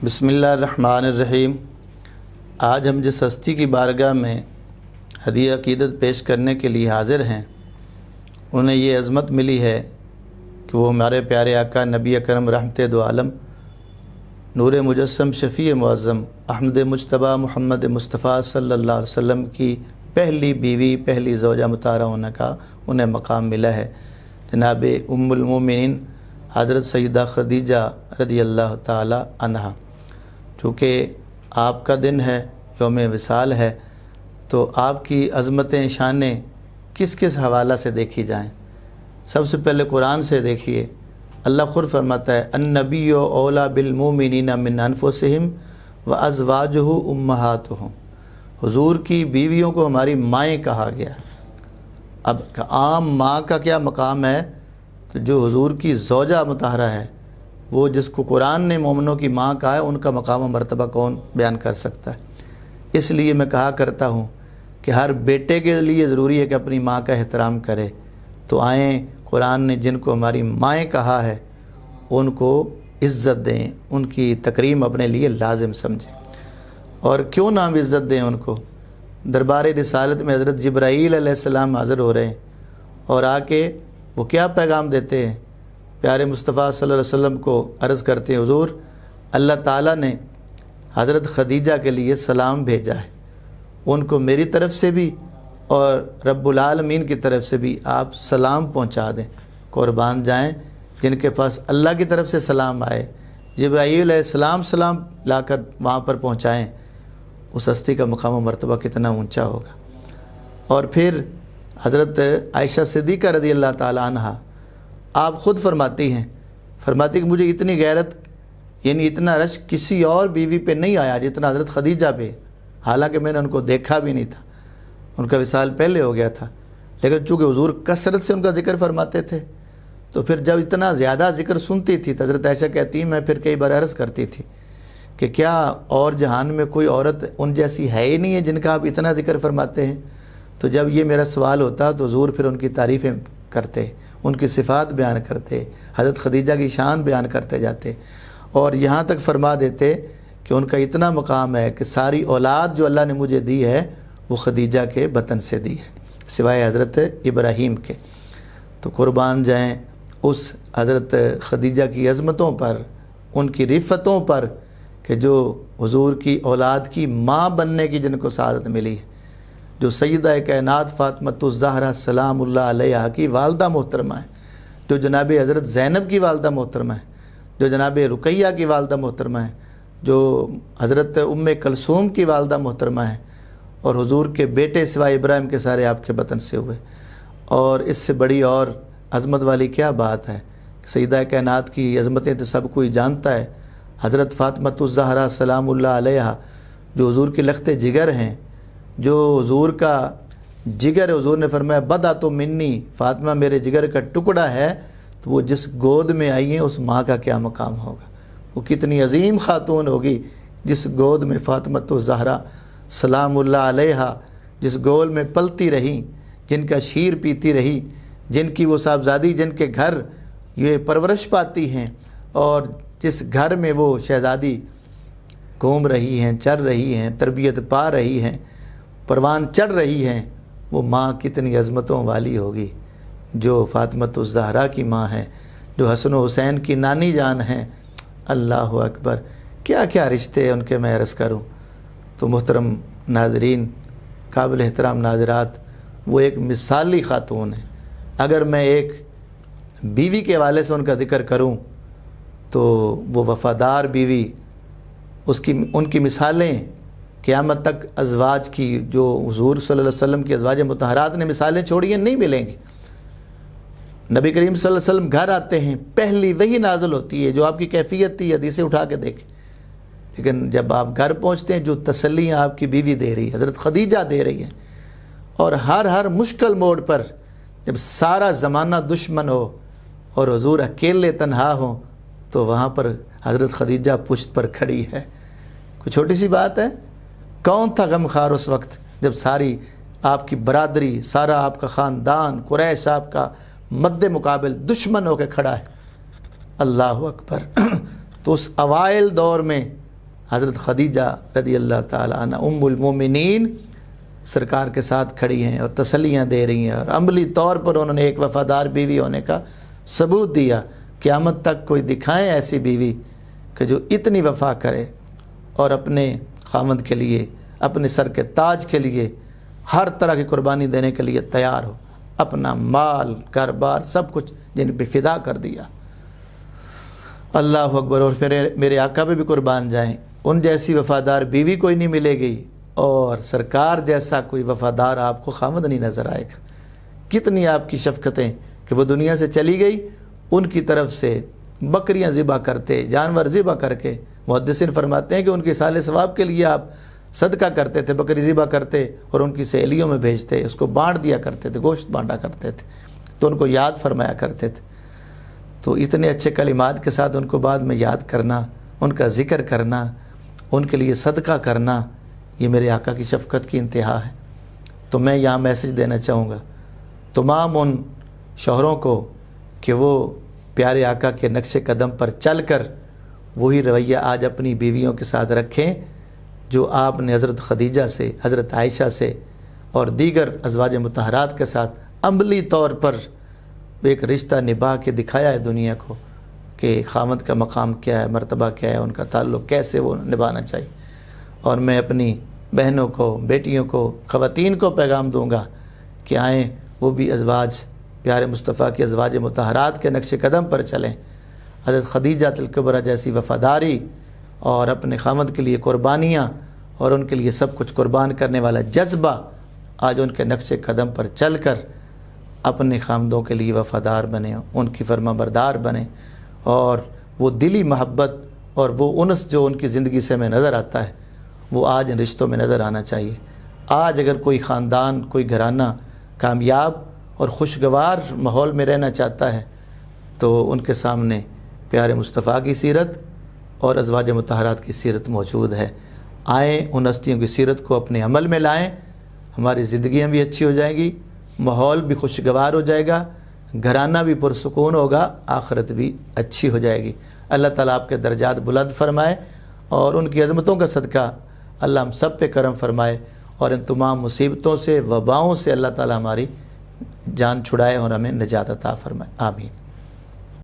بسم اللہ الرحمن الرحیم۔ آج ہم جس ہستی کی بارگاہ میں ہدیہ عقیدت پیش کرنے کے لیے حاضر ہیں، انہیں یہ عظمت ملی ہے کہ وہ ہمارے پیارے آقا نبی اکرم رحمت دو عالم نور مجسم شفیع معظم احمد مجتبیٰ محمد مصطفیٰ صلی اللہ علیہ وسلم کی پہلی بیوی، پہلی زوجہ مطہرہ ہونے کا انہیں مقام ملا ہے۔ جناب ام المومنین حضرت سیدہ خدیجہ رضی اللہ تعالی عنہا، چونکہ آپ کا دن ہے، یوم وصال ہے، تو آپ کی عظمتیں، شانیں کس کس حوالہ سے دیکھی جائیں؟ سب سے پہلے قرآن سے دیکھیے۔ اللہ خود فرماتا ہے النبی اولیٰ بالمؤمنین من انفسہم وازواجہ امہاتہم۔ حضور کی بیویوں کو ہماری مائیں کہا گیا۔ اب عام ماں کا کیا مقام ہے؟ تو جو حضور کی زوجہ مطہرہ ہے، وہ جس کو قرآن نے مومنوں کی ماں کہا ہے، ان کا مقام و مرتبہ کون بیان کر سکتا ہے؟ اس لیے میں کہا کرتا ہوں کہ ہر بیٹے کے لیے ضروری ہے کہ اپنی ماں کا احترام کرے۔ تو آئیں، قرآن نے جن کو ہماری مائیں کہا ہے ان کو عزت دیں، ان کی تکریم اپنے لیے لازم سمجھیں۔ اور کیوں نام عزت دیں ان کو؟ دربار رسالت میں حضرت جبرائیل علیہ السلام حاضر ہو رہے ہیں، اور آ کے وہ کیا پیغام دیتے ہیں؟ پیارے مصطفیٰ صلی اللہ علیہ وسلم کو عرض کرتے ہیں حضور، اللہ تعالیٰ نے حضرت خدیجہ کے لیے سلام بھیجا ہے، ان کو میری طرف سے بھی اور رب العالمین کی طرف سے بھی آپ سلام پہنچا دیں۔ قربان جائیں جن کے پاس اللہ کی طرف سے سلام آئے، جبرائیل علیہ السلام سلام لا کر وہاں پر پہنچائیں، اس ہستی کا مقام و مرتبہ کتنا اونچا ہوگا۔ اور پھر حضرت عائشہ صدیقہ رضی اللہ تعالی عنہا، آپ خود فرماتی ہیں کہ مجھے اتنی غیرت، یعنی اتنا رشک کسی اور بیوی پہ نہیں آیا جتنا حضرت خدیجہ پہ، حالانکہ میں نے ان کو دیکھا بھی نہیں تھا، ان کا وصال پہلے ہو گیا تھا، لیکن چونکہ حضور کثرت سے ان کا ذکر فرماتے تھے، تو پھر جب اتنا زیادہ ذکر سنتی تھی تو حضرت عائشہ کہتی ہیں میں پھر کئی بار عرض کرتی تھی کہ کیا اور جہان میں کوئی عورت ان جیسی ہے ہی نہیں ہے جن کا آپ اتنا ذکر فرماتے ہیں؟ تو جب یہ میرا سوال ہوتا تو حضور پھر ان کی تعریفیں کرتے، ان کی صفات بیان کرتے، حضرت خدیجہ کی شان بیان کرتے جاتے، اور یہاں تک فرما دیتے کہ ان کا اتنا مقام ہے کہ ساری اولاد جو اللہ نے مجھے دی ہے وہ خدیجہ کے بطن سے دی ہے، سوائے حضرت ابراہیم کے۔ تو قربان جائیں اس حضرت خدیجہ کی عظمتوں پر، ان کی رفتوں پر، کہ جو حضور کی اولاد کی ماں بننے کی جن کو سعادت ملی ہے، جو سیدہ کائنات فاطمۃ الزہرا سلام اللہ علیہا کی والدہ محترمہ ہے، جو جناب حضرت زینب کی والدہ محترمہ ہے، جو جناب رقیہ کی والدہ محترمہ ہے، جو حضرت ام کلثوم کی والدہ محترمہ ہے، اور حضور کے بیٹے سوائے ابراہیم کے سارے آپ کے بطن سے ہوئے۔ اور اس سے بڑی اور عظمت والی کیا بات ہے؟ سیدہ کائنات کی عظمتیں تو سب کوئی جانتا ہے۔ حضرت فاطمۃ الزہرا سلام اللہ علیہا جو حضور کے لخت جگر ہیں، جو حضور کا جگر، حضور نے فرمایا بدا تو منی، فاطمہ میرے جگر کا ٹکڑا ہے، تو وہ جس گود میں آئی ہیں اس ماں کا کیا مقام ہوگا؟ وہ کتنی عظیم خاتون ہوگی جس گود میں فاطمۃ الزہرا سلام اللہ علیہا جس گول میں پلتی رہیں، جن کا شیر پیتی رہی، جن کی وہ صاحبزادی، جن کے گھر یہ پرورش پاتی ہیں، اور جس گھر میں وہ شہزادی گھوم رہی ہیں، چر رہی ہیں، تربیت پا رہی ہیں، پروان چڑھ رہی ہیں، وہ ماں کتنی عظمتوں والی ہوگی جو فاطمۃ الزہرا کی ماں ہے، جو حسن و حسین کی نانی جان ہیں۔ اللہ اکبر، کیا کیا رشتے ان کے میں عرض کروں۔ تو محترم ناظرین، قابل احترام ناظرات، وہ ایک مثالی خاتون ہے۔ اگر میں ایک بیوی کے حوالے سے ان کا ذکر کروں تو وہ وفادار بیوی، ان کی مثالیں قیامت تک ازواج کی، جو حضور صلی اللہ علیہ وسلم کی ازواج مطہرات نے مثالیں چھوڑی ہیں، نہیں ملیں گی۔ نبی کریم صلی اللہ علیہ وسلم گھر آتے ہیں، پہلی وہی نازل ہوتی ہے جو آپ کی کیفیت تھی، حدیثیں اٹھا کے دیکھیں، لیکن جب آپ گھر پہنچتے ہیں جو تسلیاں آپ کی بیوی دے رہی ہے، حضرت خدیجہ دے رہی ہیں، اور ہر مشکل موڑ پر جب سارا زمانہ دشمن ہو اور حضور اکیلے تنہا ہوں تو وہاں پر حضرت خدیجہ پشت پر کھڑی ہے۔ کوئی چھوٹی سی بات ہے؟ کون تھا غمخوار اس وقت جب ساری آپ کی برادری، سارا آپ کا خاندان قریش آپ کا مد مقابل دشمن ہو کے کھڑا ہے؟ اللہ اکبر۔ تو اس اوائل دور میں حضرت خدیجہ رضی اللہ تعالیٰ عنہ ام المومنین سرکار کے ساتھ کھڑی ہیں اور تسلیاں دے رہی ہیں، اور عملی طور پر انہوں نے ایک وفادار بیوی ہونے کا ثبوت دیا۔ قیامت تک کوئی دکھائیں ایسی بیوی کہ جو اتنی وفا کرے اور اپنے خاوند کے لیے، اپنے سر کے تاج کے لیے ہر طرح کی قربانی دینے کے لیے تیار ہو، اپنا مال گھر بار سب کچھ جن پہ فدا کر دیا۔ اللہ اکبر۔ اور پھر میرے آقا پہ بھی قربان جائیں، ان جیسی وفادار بیوی کوئی نہیں ملے گی، اور سرکار جیسا کوئی وفادار آپ کو خاوند نہیں نظر آئے گا۔ کتنی آپ کی شفقتیں کہ وہ دنیا سے چلی گئی، ان کی طرف سے بکریاں ذبح کرتے، جانور ذبح کر کے، محدثین فرماتے ہیں کہ ان کی سال ثواب کے لیے آپ صدقہ کرتے تھے، بکری ذبح کرتے اور ان کی سہیلیوں میں بھیجتے، اس کو بانٹ دیا کرتے تھے، گوشت بانٹا کرتے تھے، تو ان کو یاد فرمایا کرتے تھے۔ تو اتنے اچھے کلمات کے ساتھ ان کو بعد میں یاد کرنا، ان کا ذکر کرنا، ان کے لیے صدقہ کرنا، یہ میرے آقا کی شفقت کی انتہا ہے۔ تو میں یہاں میسج دینا چاہوں گا تمام ان شوہروں کو کہ وہ پیارے آقا کے نقش قدم پر چل کر وہی رویہ آج اپنی بیویوں کے ساتھ رکھیں جو آپ نے حضرت خدیجہ سے، حضرت عائشہ سے اور دیگر ازواج مطہرات کے ساتھ عملی طور پر ایک رشتہ نبھا کے دکھایا ہے دنیا کو کہ خاوند کا مقام کیا ہے، مرتبہ کیا ہے، ان کا تعلق کیسے وہ نبھانا چاہیے۔ اور میں اپنی بہنوں کو، بیٹیوں کو، خواتین کو پیغام دوں گا کہ آئیں وہ بھی ازواج پیارے مصطفیٰ کی ازواج مطہرات کے نقش قدم پر چلیں۔ حضرت خدیجہ الکبریٰ جیسی وفاداری اور اپنے خاوند کے لیے قربانیاں اور ان کے لیے سب کچھ قربان کرنے والا جذبہ، آج ان کے نقش قدم پر چل کر اپنے خاوندوں کے لیے وفادار بنیں، ان کی فرما بردار بنیں، اور وہ دلی محبت اور وہ انس جو ان کی زندگی سے ہمیں نظر آتا ہے وہ آج ان رشتوں میں نظر آنا چاہیے۔ آج اگر کوئی خاندان، کوئی گھرانہ کامیاب اور خوشگوار ماحول میں رہنا چاہتا ہے تو ان کے سامنے پیارے مصطفیٰ کی سیرت اور ازواج مطہرات کی سیرت موجود ہے۔ آئیں ان ہستیوں کی سیرت کو اپنے عمل میں لائیں، ہماری زندگیاں بھی اچھی ہو جائیں گی، ماحول بھی خوشگوار ہو جائے گا، گھرانہ بھی پرسکون ہوگا، آخرت بھی اچھی ہو جائے گی۔ اللہ تعالیٰ آپ کے درجات بلند فرمائے اور ان کی عظمتوں کا صدقہ اللہ ہم سب پہ کرم فرمائے، اور ان تمام مصیبتوں سے، وباؤں سے اللہ تعالیٰ ہماری جان چھڑائے اور ہمیں نجات عطا فرمائے۔ آمین۔